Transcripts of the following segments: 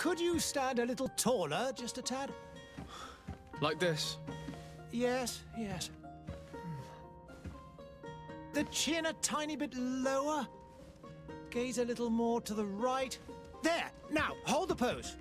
Could you stand a little taller, just a tad? Like this? Yes, yes. The chin a tiny bit lower. Gaze a little more to the right. There! Now, hold the pose.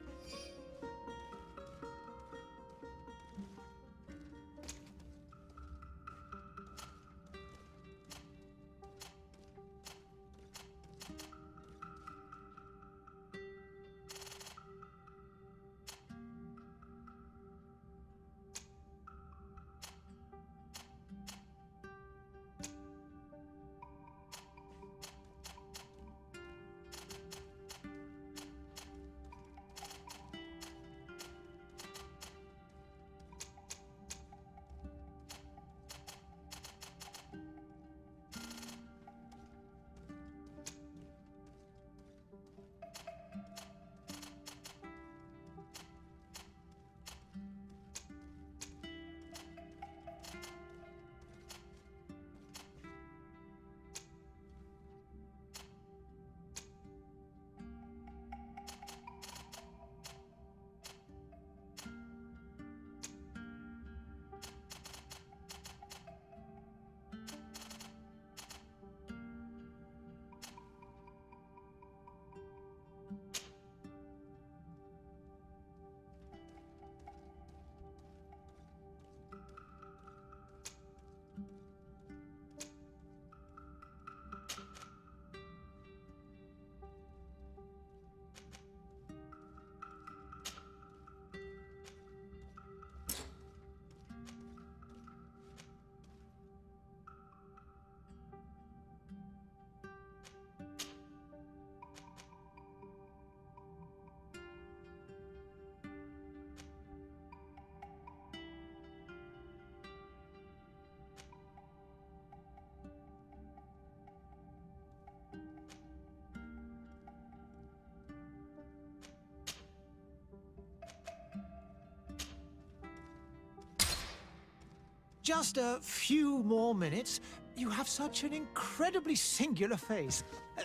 Just a few more minutes. You have such an incredibly singular face.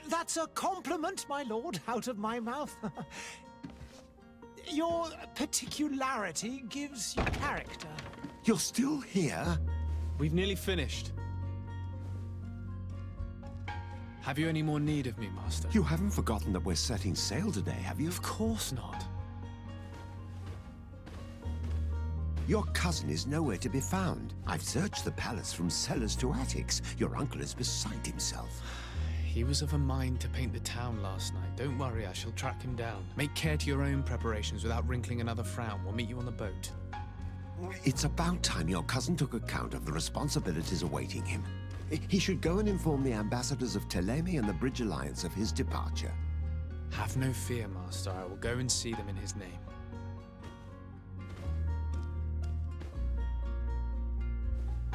That's a compliment, my lord, out of my mouth. Your particularity gives you character. You're still here? We've nearly finished. Have you any more need of me, Master? You haven't forgotten that we're setting sail today, have you? Of course not. Your cousin is nowhere to be found. I've searched the palace from cellars to attics. Your uncle is beside himself. He was of a mind to paint the town last night. Don't worry, I shall track him down. Make care to your own preparations without wrinkling another frown. We'll meet you on the boat. It's about time your cousin took account of the responsibilities awaiting him. He should go and inform the ambassadors of Telemi and the Bridge Alliance of his departure. Have no fear, Master. I will go and see them in his name.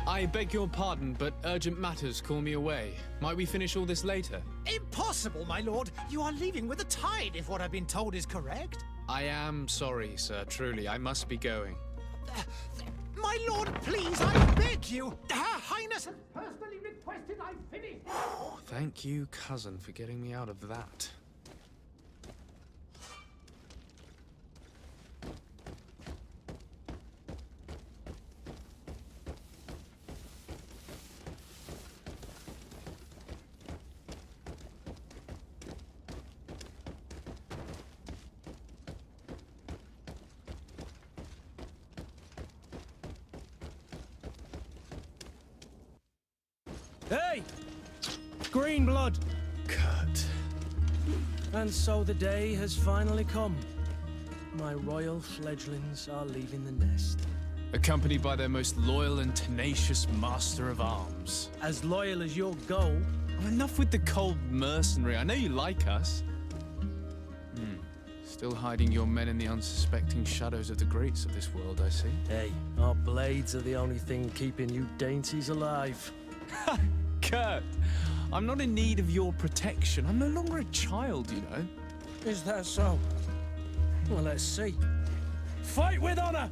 I beg your pardon, but urgent matters call me away. Might we finish all this later? Impossible, my lord. You are leaving with the tide, if what I've been told is correct. I am sorry, sir. Truly, I must be going. My lord, please, I beg you. Her Highness has personally requested I finish. Thank you, cousin, for getting me out of that. Hey! Green blood! Kurt. And so the day has finally come. My royal fledglings are leaving the nest. Accompanied by their most loyal and tenacious master of arms. As loyal as your goal. Oh, enough with the cold mercenary. I know you like us. Still hiding your men in the unsuspecting shadows of the greats of this world, I see. Hey, our blades are the only thing keeping you dainties alive. Kurt, I'm not in need of your protection. I'm no longer a child, you know. Is that so? Well, let's see. Fight with honor!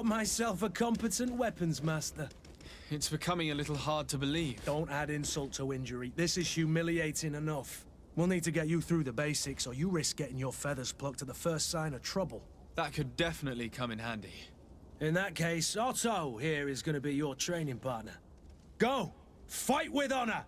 thought myself a competent weapons master. It's becoming a little hard to believe. Don't add insult to injury. This is humiliating enough. We'll need to get you through the basics, or you risk getting your feathers plucked at the first sign of trouble. That could definitely come in handy. In that case, Otto here is going to be your training partner. Go! Fight with honor!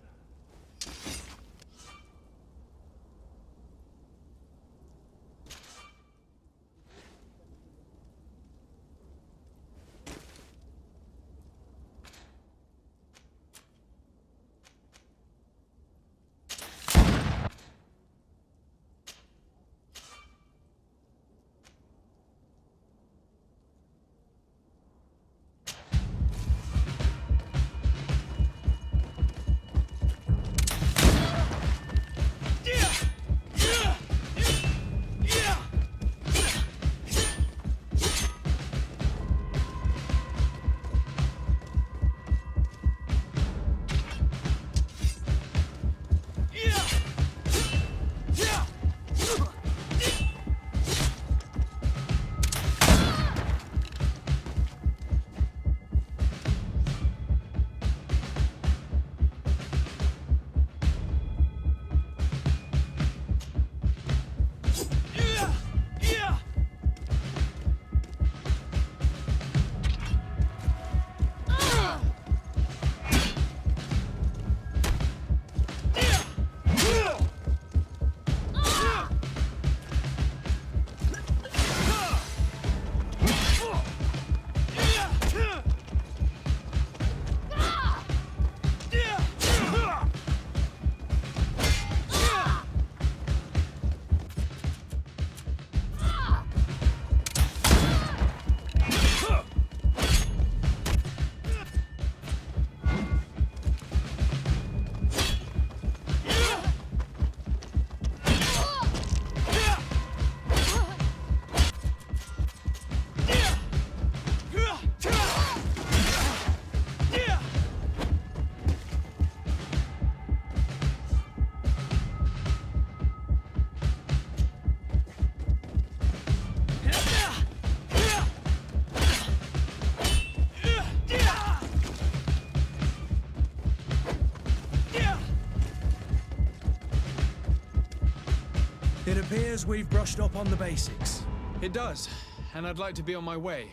It appears we've brushed up on the basics. It does, and I'd like to be on my way.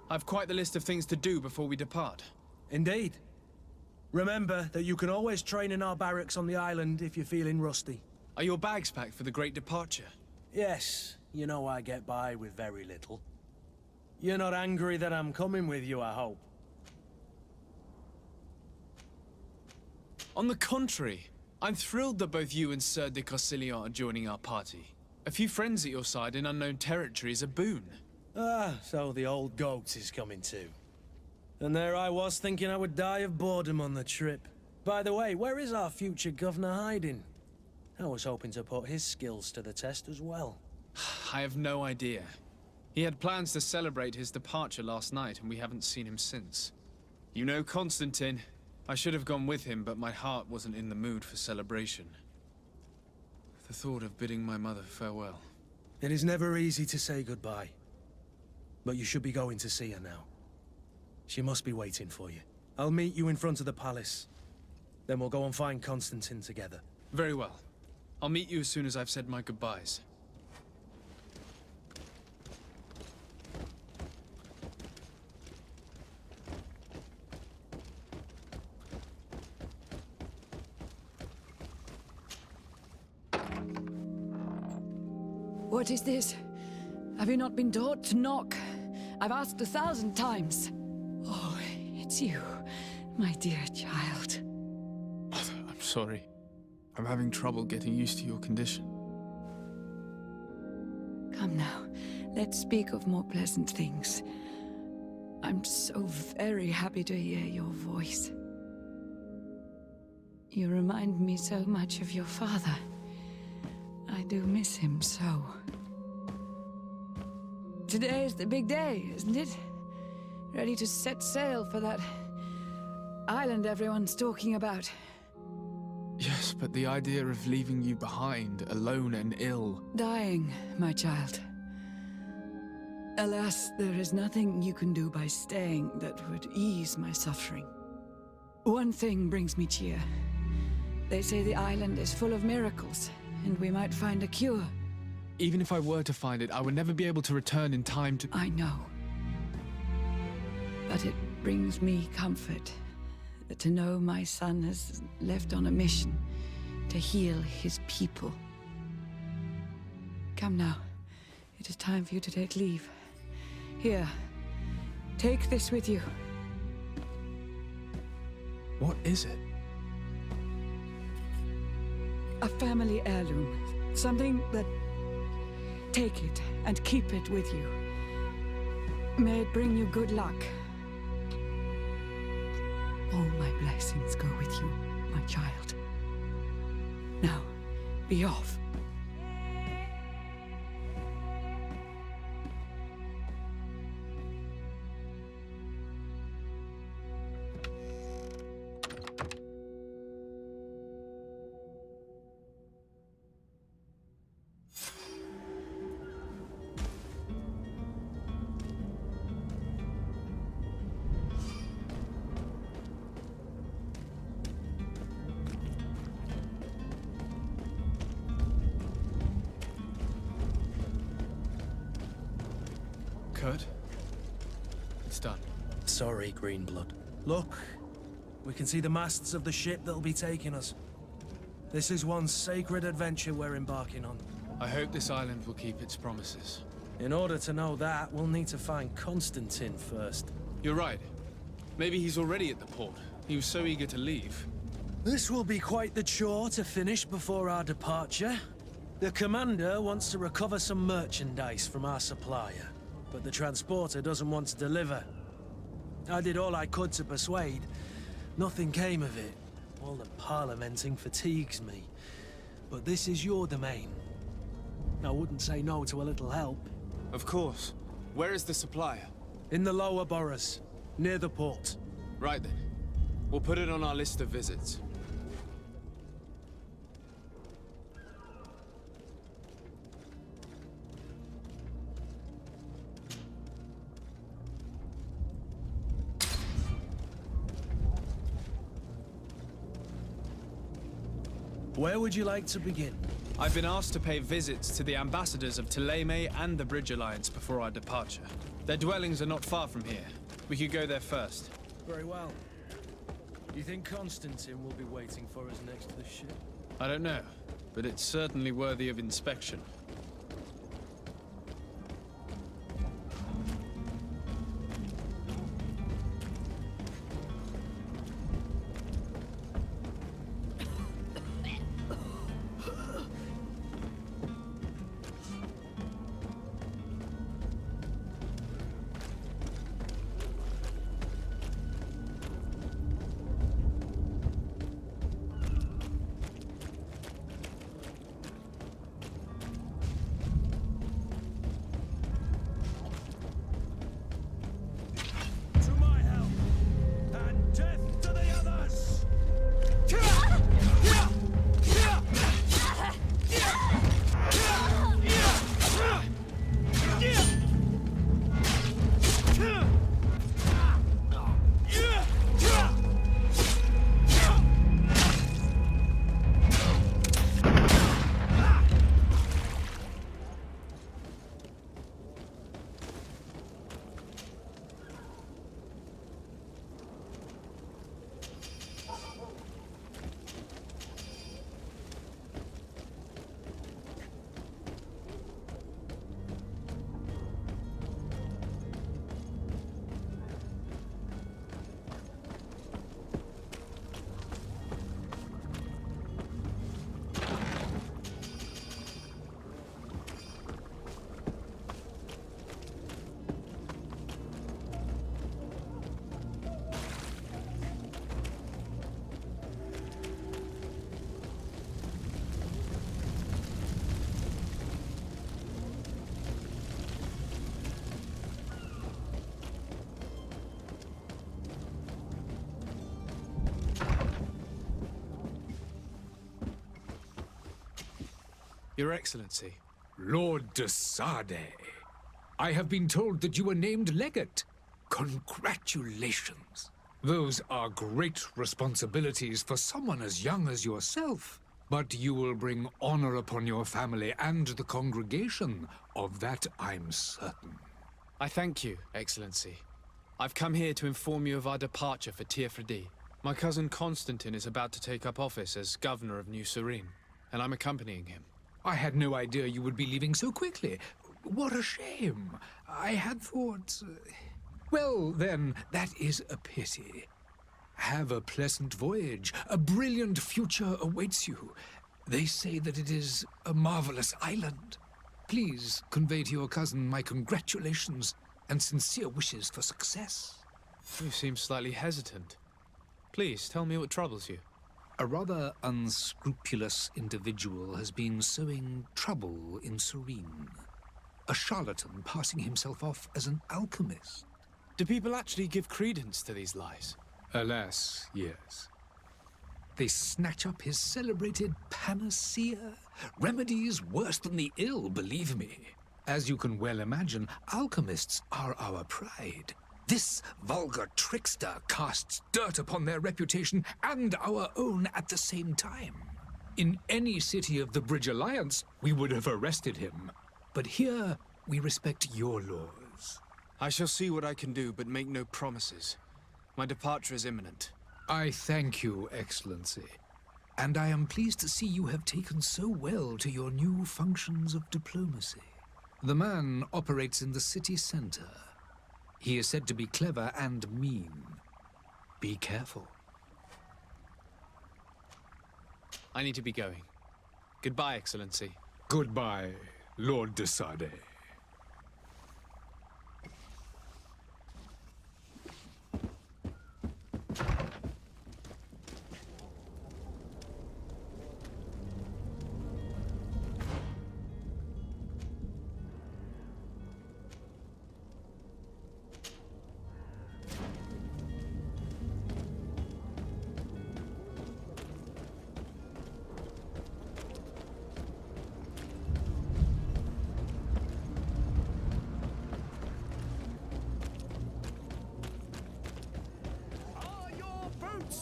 I've quite the list of things to do before we depart. Indeed. Remember that you can always train in our barracks on the island if you're feeling rusty. Are your bags packed for the great departure? Yes, you know I get by with very little. You're not angry that I'm coming with you, I hope. On the contrary, I'm thrilled that both you and Sir de Corsillon are joining our party. A few friends at your side in unknown territory is a boon. Ah, so the old goat is coming too. And there I was thinking I would die of boredom on the trip. By the way, where is our future governor hiding? I was hoping to put his skills to the test as well. I have no idea. He had plans to celebrate his departure last night, and we haven't seen him since. You know Constantine. I should have gone with him, but my heart wasn't in the mood for celebration. The thought of bidding my mother farewell. It is never easy to say goodbye. But you should be going to see her now. She must be waiting for you. I'll meet you in front of the palace. Then we'll go and find Constantine together. Very well. I'll meet you as soon as I've said my goodbyes. What is this? Have you not been taught to knock? I've asked 1,000 times. Oh, it's you, my dear child. Mother, I'm sorry. I'm having trouble getting used to your condition. Come now, let's speak of more pleasant things. I'm so very happy to hear your voice. You remind me so much of your father. I do miss him so. Today is the big day, isn't it? Ready to set sail for that island everyone's talking about. Yes, but the idea of leaving you behind, alone and ill... Dying, my child. Alas, there is nothing you can do by staying that would ease my suffering. One thing brings me cheer. They say the island is full of miracles, and we might find a cure. Even if I were to find it, I would never be able to return in time to... I know. But it brings me comfort to know my son has left on a mission to heal his people. Come now. It is time for you to take leave. Here, take this with you. What is it? A family heirloom. Something that... Take it and keep it with you. May it bring you good luck. All my blessings go with you, my child. Now, be off. Kurt? It's done. Sorry, Greenblood. Look, we can see the masts of the ship that'll be taking us. This is one sacred adventure we're embarking on. I hope this island will keep its promises. In order to know that, we'll need to find Constantine first. You're right. Maybe he's already at the port. He was so eager to leave. This will be quite the chore to finish before our departure. The commander wants to recover some merchandise from our supplier, but the transporter doesn't want to deliver. I did all I could to persuade. Nothing came of it. All the parliamenting fatigues me. But this is your domain. I wouldn't say no to a little help. Of course. Where is the supplier? In the lower boroughs, near the port. Right then. We'll put it on our list of visits. Where would you like to begin? I've been asked to pay visits to the ambassadors of Thélème and the Bridge Alliance before our departure. Their dwellings are not far from here. We could go there first. Very well. You think Constantine will be waiting for us next to the ship? I don't know, but it's certainly worthy of inspection. Your Excellency. Lord de Sade. I have been told that you were named legate. Congratulations. Those are great responsibilities for someone as young as yourself. But you will bring honor upon your family and the congregation. Of that, I'm certain. I thank you, Excellency. I've come here to inform you of our departure for Tirfredi. My cousin Constantine is about to take up office as governor of New Serene, and I'm accompanying him. I had no idea you would be leaving so quickly. What a shame. I had thought... Well, then, that is a pity. Have a pleasant voyage. A brilliant future awaits you. They say that it is a marvelous island. Please convey to your cousin my congratulations and sincere wishes for success. You seem slightly hesitant. Please, tell me what troubles you. A rather unscrupulous individual has been sowing trouble in Serene. A charlatan passing himself off as an alchemist. Do people actually give credence to these lies? Alas, yes. They snatch up his celebrated panacea. Remedies worse than the ill, believe me. As you can well imagine, alchemists are our pride. This vulgar trickster casts dirt upon their reputation and our own at the same time. In any city of the Bridge Alliance, we would have arrested him. But here, we respect your laws. I shall see what I can do, but make no promises. My departure is imminent. I thank you, Excellency. And I am pleased to see you have taken so well to your new functions of diplomacy. The man operates in the city center. He is said to be clever and mean. Be careful. I need to be going. Goodbye, Excellency. Goodbye, Lord de Sade.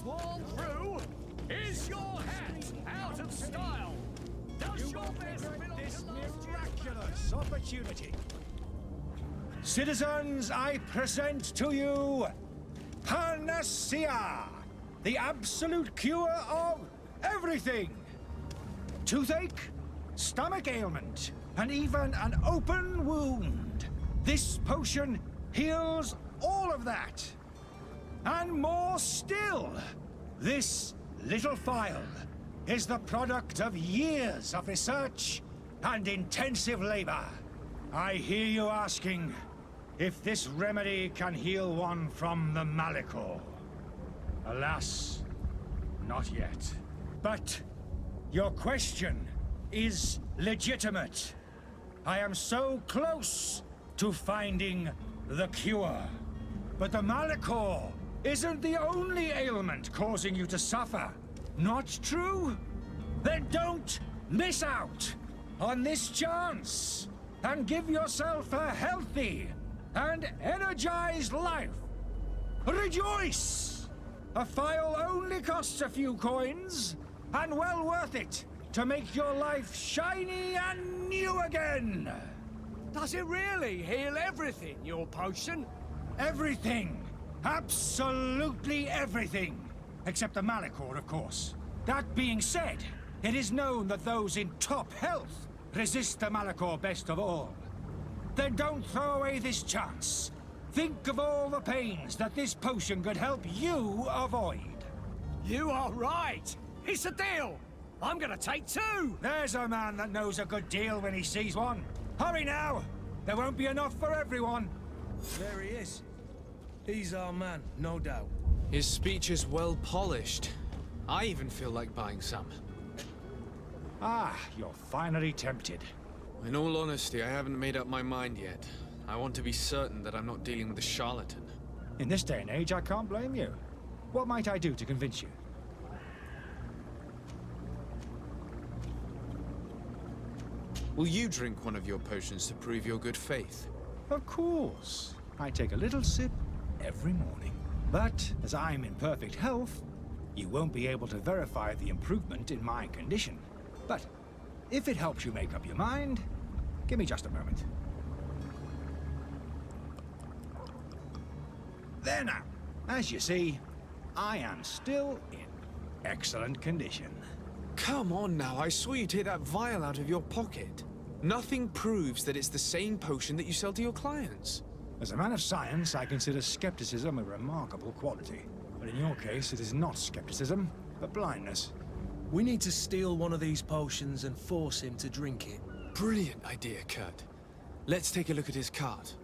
Worn through? Is your hat out of style? Does your best belong This to last miraculous opportunity. Citizens, I present to you Panacea, the absolute cure of everything. Toothache, stomach ailment, and even an open wound. This potion heals all of that. And more still, this little phial is the product of years of research and intensive labor. I hear you asking if this remedy can heal one from the Malachor. Alas, not yet. But your question is legitimate. I am so close to finding the cure. But the Malachor isn't the only ailment causing you to suffer. Not true? Then don't miss out on this chance and give yourself a healthy and energized life. Rejoice! A phial only costs a few coins, and well worth it to make your life shiny and new again. Does it really heal everything, your potion? Everything. Absolutely everything. Except the Malachor, of course. That being said, it is known that those in top health resist the Malachor best of all. Then don't throw away this chance. Think of all the pains that this potion could help you avoid. You are right. It's a deal. I'm gonna take two. There's a man that knows a good deal when he sees one. Hurry now. There won't be enough for everyone. There he is. He's our man, no doubt. His speech is well polished. I even feel like buying some. Ah, you're finally tempted. In all honesty, I haven't made up my mind yet. I want to be certain that I'm not dealing with a charlatan. In this day and age, I can't blame you. What might I do to convince you? Will you drink one of your potions to prove your good faith? Of course. I take a little sip every morning. But as I'm in perfect health, you won't be able to verify the improvement in my condition. But if it helps you make up your mind, give me just a moment. There now. As you see, I am still in excellent condition. Come on now, I saw you take that vial out of your pocket. Nothing proves that it's the same potion that you sell to your clients. As a man of science, I consider skepticism a remarkable quality. But in your case, it is not skepticism, but blindness. We need to steal one of these potions and force him to drink it. Brilliant idea, Kurt. Let's take a look at his cart.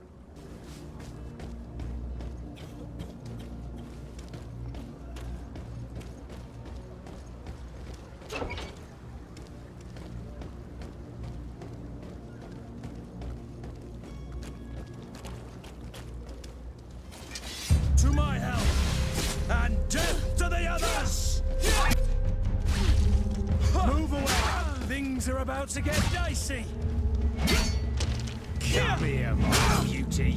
To my help, and death to the others! Move away! Things are about to get dicey! Come here, my beauty.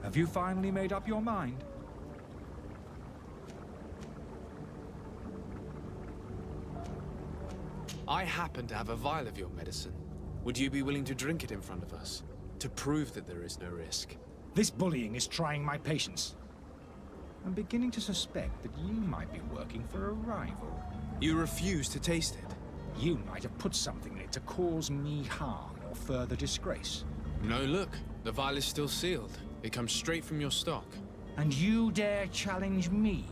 Have you finally made up your mind? I happen to have a vial of your medicine. Would you be willing to drink it in front of us? To prove that there is no risk? This bullying is trying my patience. I'm beginning to suspect that you might be working for a rival. You refuse to taste it? You might have put something in it to cause me harm or further disgrace. No, look. The vial is still sealed. It comes straight from your stock. And you dare challenge me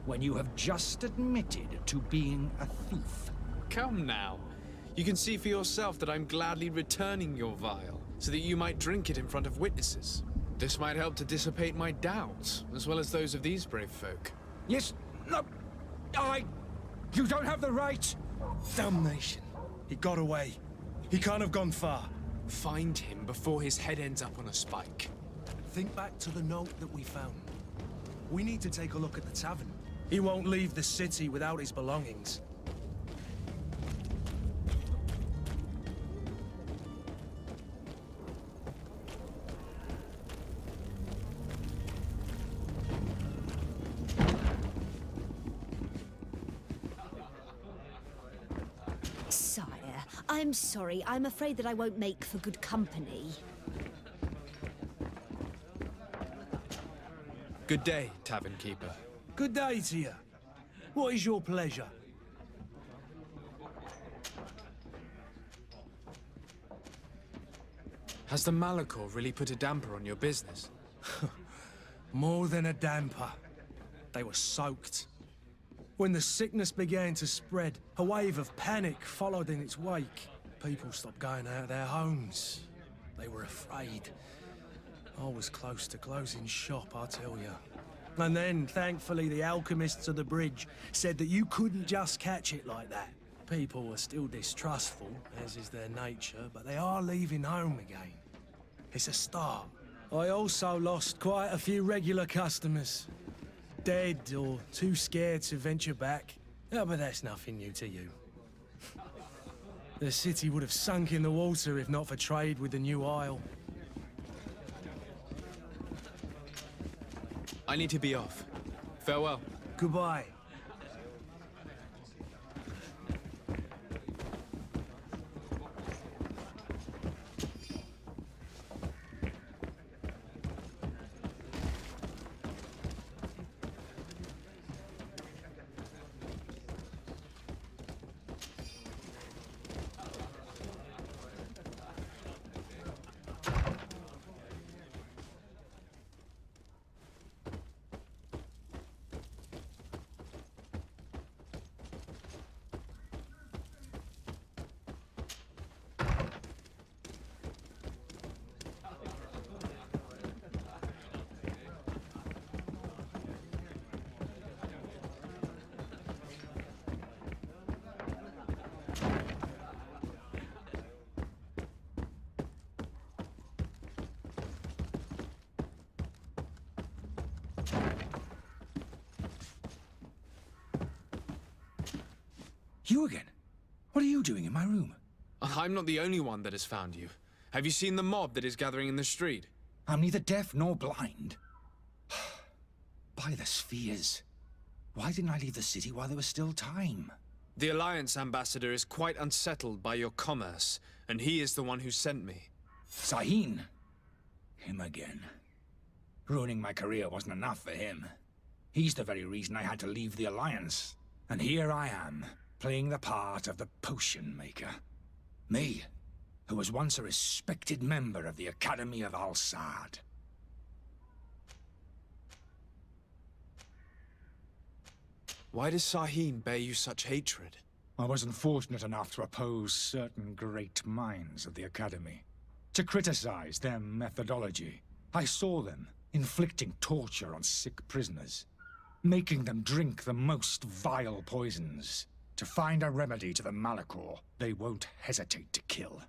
when you have just admitted to being a thief? Come now. You can see for yourself that I'm gladly returning your vial, so that you might drink it in front of witnesses. This might help to dissipate my doubts, as well as those of these brave folk. Yes, no, You don't have the right! Damnation. He got away. He can't have gone far. Find him before his head ends up on a spike. Think back to the note that we found. We need to take a look at the tavern. He won't leave the city without his belongings. Sire, I'm sorry. I'm afraid that I won't make for good company. Good day, tavern keeper. Good day to you. What is your pleasure? Has the Malachor really put a damper on your business? More than a damper. They were soaked. When the sickness began to spread, a wave of panic followed in its wake. People stopped going out of their homes. They were afraid. I was close to closing shop, I tell you. And then, thankfully, the alchemists of the bridge said that you couldn't just catch it like that. People were still distrustful, as is their nature, but they are leaving home again. It's a start. I also lost quite a few regular customers. Dead or too scared to venture back. Oh, but that's nothing new to you. The city would have sunk in the water if not for trade with the new isle. I need to be off. Farewell. Goodbye. You again? What are you doing in my room? I'm not the only one that has found you. Have you seen the mob that is gathering in the street? I'm neither deaf nor blind. By the spheres. Why didn't I leave the city while there was still time? The Alliance ambassador is quite unsettled by your commerce, and he is the one who sent me. Sahin. Him again. Ruining my career wasn't enough for him. He's the very reason I had to leave the Alliance. And here I am, playing the part of the potion maker. Me, who was once a respected member of the Academy of Al-Sad. Why does Sahin bear you such hatred? I wasn't fortunate enough to oppose certain great minds of the Academy. To criticize their methodology. I saw them inflicting torture on sick prisoners. Making them drink the most vile poisons. To find a remedy to the Malachor they won't hesitate to kill.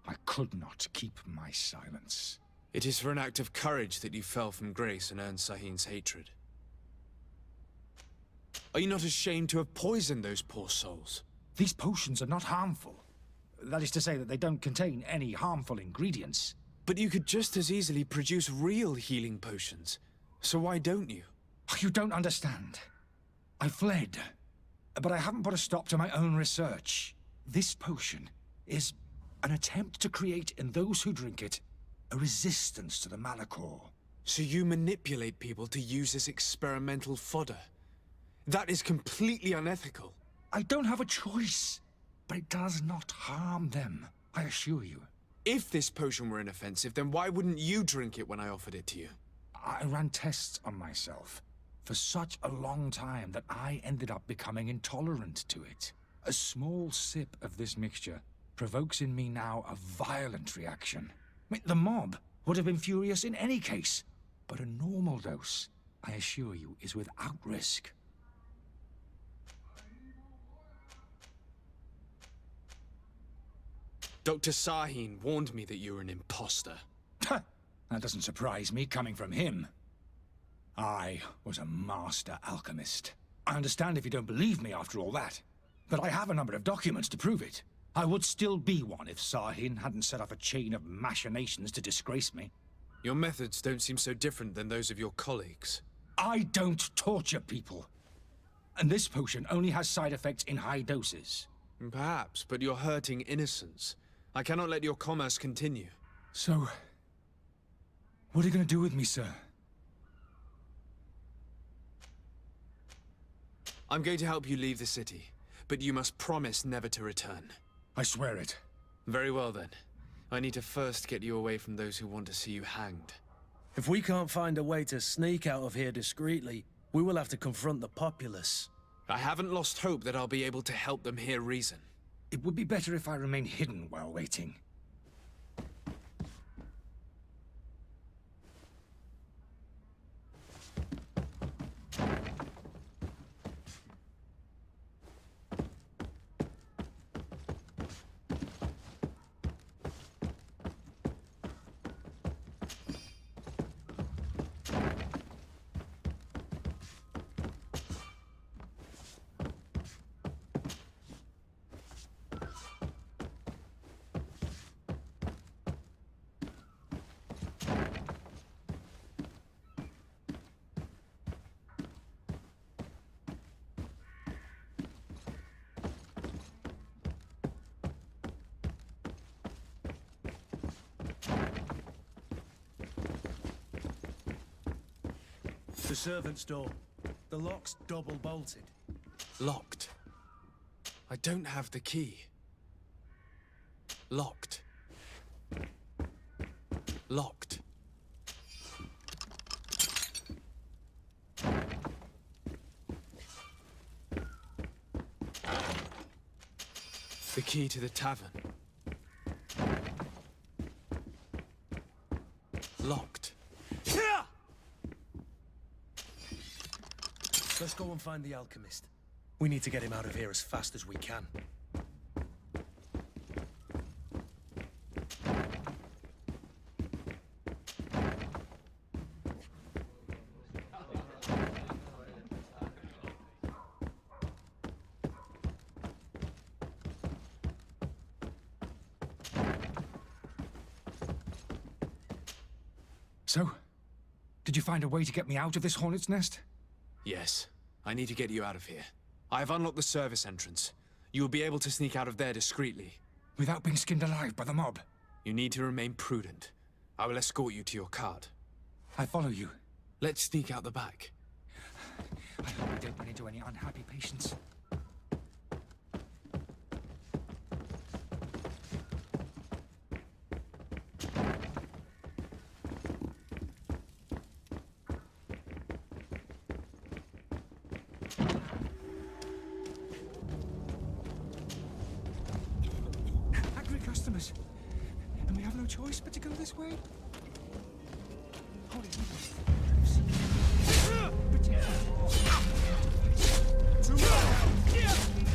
I could not keep my silence. It is for an act of courage that you fell from grace and earned Sahin's hatred. Are you not ashamed to have poisoned those poor souls? These potions are not harmful. That is to say that they don't contain any harmful ingredients. But you could just as easily produce real healing potions. So why don't you? You don't understand. I fled. But I haven't put a stop to my own research. This potion is an attempt to create in those who drink it a resistance to the Malachor. So you manipulate people to use as experimental fodder? That is completely unethical. I don't have a choice, but it does not harm them, I assure you. If this potion were inoffensive, then why wouldn't you drink it when I offered it to you? I ran tests on myself for such a long time that I ended up becoming intolerant to it. A small sip of this mixture provokes in me now a violent reaction. I mean, the mob would have been furious in any case, but a normal dose, I assure you, is without risk. Dr. Sahin warned me that you were an imposter. That doesn't surprise me, coming from him. I was a master alchemist. I understand if you don't believe me after all that, but I have a number of documents to prove it. I would still be one if Sahin hadn't set off a chain of machinations to disgrace me. Your methods don't seem so different than those of your colleagues. I don't torture people. And this potion only has side effects in high doses. Perhaps, but you're hurting innocents. I cannot let your commerce continue. So, what are you going to do with me, sir? I'm going to help you leave the city, but you must promise never to return. I swear it. Very well then. I need to first get you away from those who want to see you hanged. If we can't find a way to sneak out of here discreetly, we will have to confront the populace. I haven't lost hope that I'll be able to help them hear reason. It would be better if I remain hidden while waiting. The servant's door. The lock's double bolted. Locked. I don't have the key. Locked. Locked. The key to the tavern. Locked. Let's go and find the alchemist. We need to get him out of here as fast as we can. So, did you find a way to get me out of this hornet's nest? Yes. I need to get you out of here. I have unlocked the service entrance. You will be able to sneak out of there discreetly. Without being skinned alive by the mob? You need to remain prudent. I will escort you to your cart. I follow you. Let's sneak out the back. I hope we don't run into any unhappy patients. Angry customers. And we have no choice but to go this way? Holy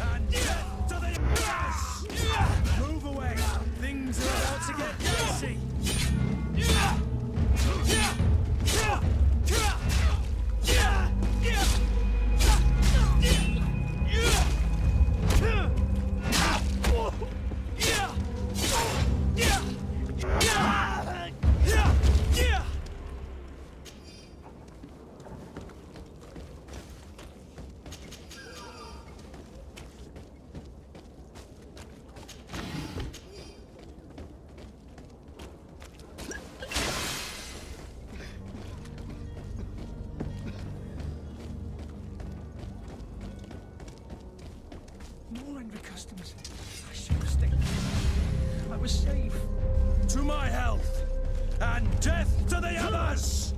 And death to the ass! Move away! Things are about to get dicey! More angry customers. I should have stayed. I was safe. To my health! And death to the others!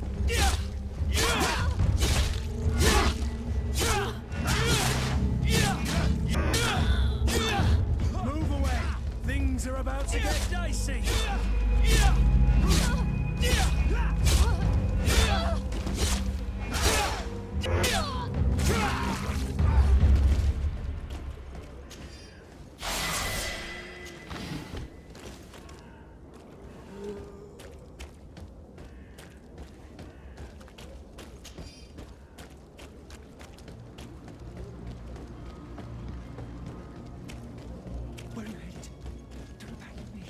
Move away! Things are about to get dicey! Where are you headed? Don't abandon me.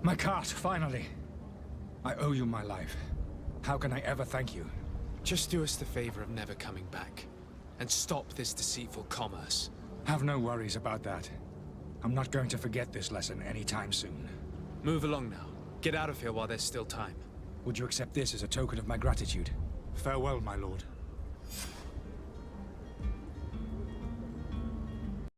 My cart, finally. I owe you my life. How can I ever thank you? Just do us the favor of never coming back. And stop this deceitful commerce. Have no worries about that. I'm not going to forget this lesson anytime soon. Move along now. Get out of here while there's still time. Would you accept this as a token of my gratitude? Farewell, my lord.